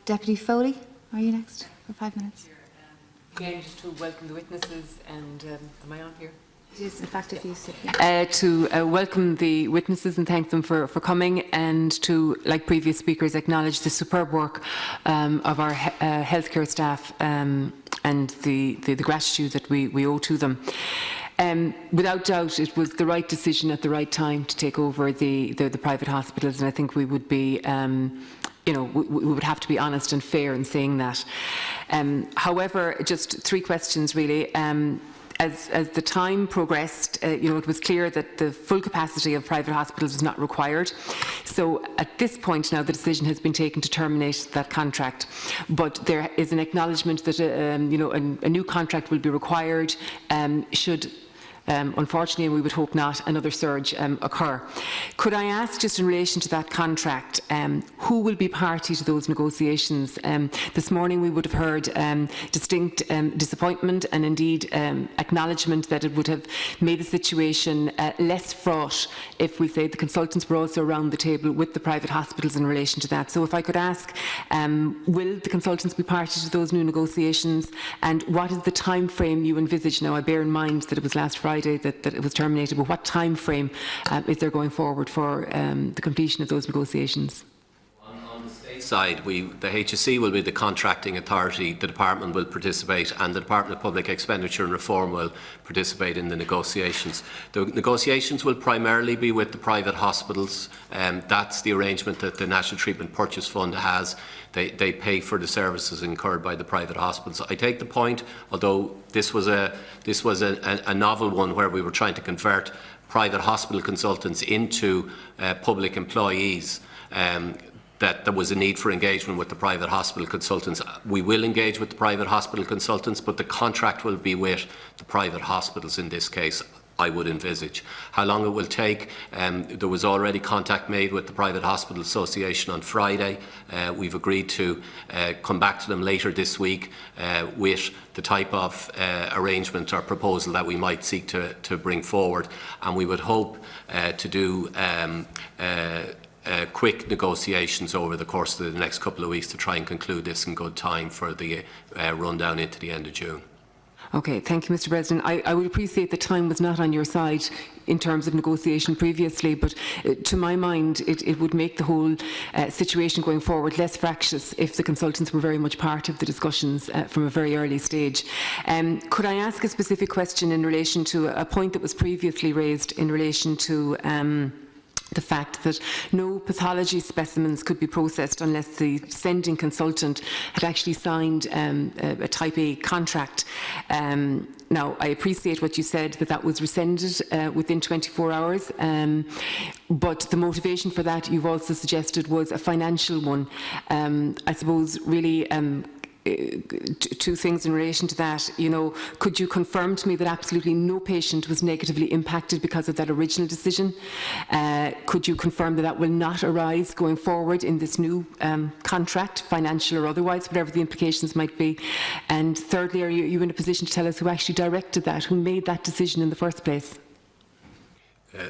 Deputy Foley, are you next for 5 minutes? Again, just to welcome the witnesses and am I on here? Yes, in fact, if you sit here. To welcome the witnesses and thank them for coming, and to, like previous speakers, acknowledge the superb work of our healthcare staff and the gratitude that we owe to them. Without doubt, it was the right decision at the right time to take over the private hospitals, and I think we would be we would have to be honest and fair in saying that. However, just 3 questions really. As the time progressed, it was clear that the full capacity of private hospitals was not required. So at this point now, the decision has been taken to terminate that contract. But there is an acknowledgement that a new contract will be required should. Unfortunately, and we would hope not, another surge occur. Could I ask, just in relation to that contract, who will be party to those negotiations? This morning we would have heard distinct disappointment and indeed acknowledgement that it would have made the situation less fraught if we say the consultants were also around the table with the private hospitals in relation to that. So if I could ask, will the consultants be party to those new negotiations, and what is the time frame you envisage? Now, I bear in mind that it was last Friday that it was terminated, but what time frame is there going forward for the completion of those negotiations? On the state side, the HSE will be the contracting authority, the department will participate, and the Department of Public Expenditure and Reform will participate in the negotiations. The negotiations will primarily be with the private hospitals. That's the arrangement that the National Treatment Purchase Fund has. They pay for the services incurred by the private hospitals. I take the point, although this was a novel one where we were trying to convert private hospital consultants into public employees, that there was a need for engagement with the private hospital consultants. We will engage with the private hospital consultants, but the contract will be with the private hospitals in this case, I would envisage. How long it will take, there was already contact made with the Private Hospital Association on Friday. We've agreed to come back to them later this week with the type of arrangement or proposal that we might seek to bring forward, and we would hope to do quick negotiations over the course of the next couple of weeks to try and conclude this in good time for the rundown into the end of June. Okay, thank you, Mr. President. I would appreciate the time was not on your side in terms of negotiation previously, but to my mind, it would make the whole situation going forward less fractious if the consultants were very much part of the discussions from a very early stage. Could I ask a specific question in relation to a point that was previously raised in relation to the fact that no pathology specimens could be processed unless the sending consultant had actually signed a Type A contract. Now, I appreciate what you said, that was rescinded within 24 hours, but the motivation for that, you've also suggested, was a financial one. I suppose, really, 2 things in relation to that. Could you confirm to me that absolutely no patient was negatively impacted because of that original decision? Could you confirm that that will not arise going forward in this new contract, financial or otherwise, whatever the implications might be? And thirdly, are you in a position to tell us who actually directed that, who made that decision in the first place?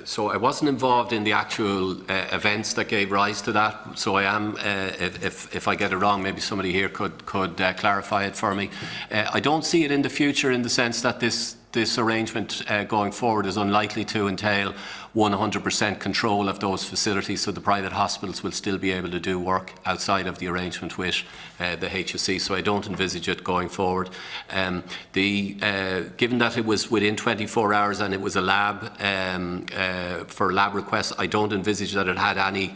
So I wasn't involved in the actual events that gave rise to that. So I am, if I get it wrong, maybe somebody here could clarify it for me. I don't see it in the future in the sense that this arrangement going forward is unlikely to entail 100% control of those facilities, so the private hospitals will still be able to do work outside of the arrangement with the HSE, so I don't envisage it going forward. Given that it was within 24 hours and it was a lab, for lab requests, I don't envisage that it had any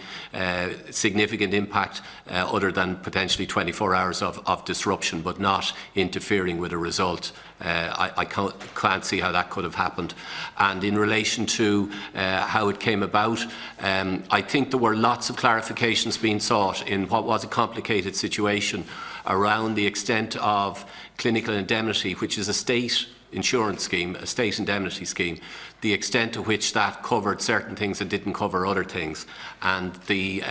significant impact other than potentially 24 hours of disruption, but not interfering with a result. I can't see how that could have happened. And in relation to how it came about, I think there were lots of clarifications being sought in what was a complicated situation around the extent of clinical indemnity, which is a state insurance scheme, a state indemnity scheme, the extent to which that covered certain things and didn't cover other things. And the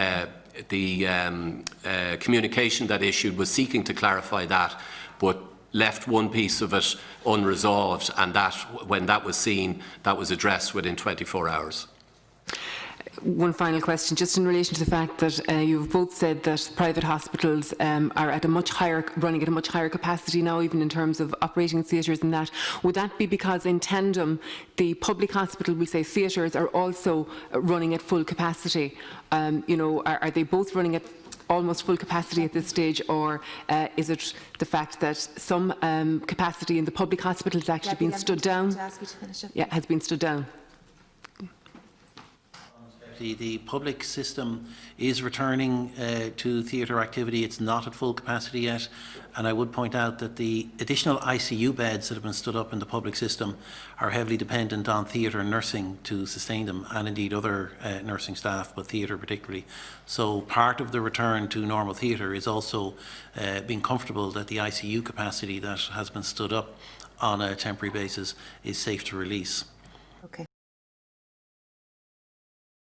communication that issued was seeking to clarify that, but left one piece of it unresolved, and that, when that was seen, that was addressed within 24 hours. One final question, just in relation to the fact that you've both said that private hospitals are at a much higher, running at a much higher capacity now, even in terms of operating theatres and that. Would that be because in tandem, the public hospital, we say theatres, are also running at full capacity? You know, are they both running at almost full capacity at this stage, or is it the fact that some capacity in the public hospital has actually been stood down? To ask you to finish up. Yeah, has been stood down. The public system is returning to theatre activity. It's not at full capacity yet, and I would point out that the additional ICU beds that have been stood up in the public system are heavily dependent on theatre nursing to sustain them, and indeed other nursing staff, but theatre particularly. So part of the return to normal theatre is also being comfortable that the ICU capacity that has been stood up on a temporary basis is safe to release.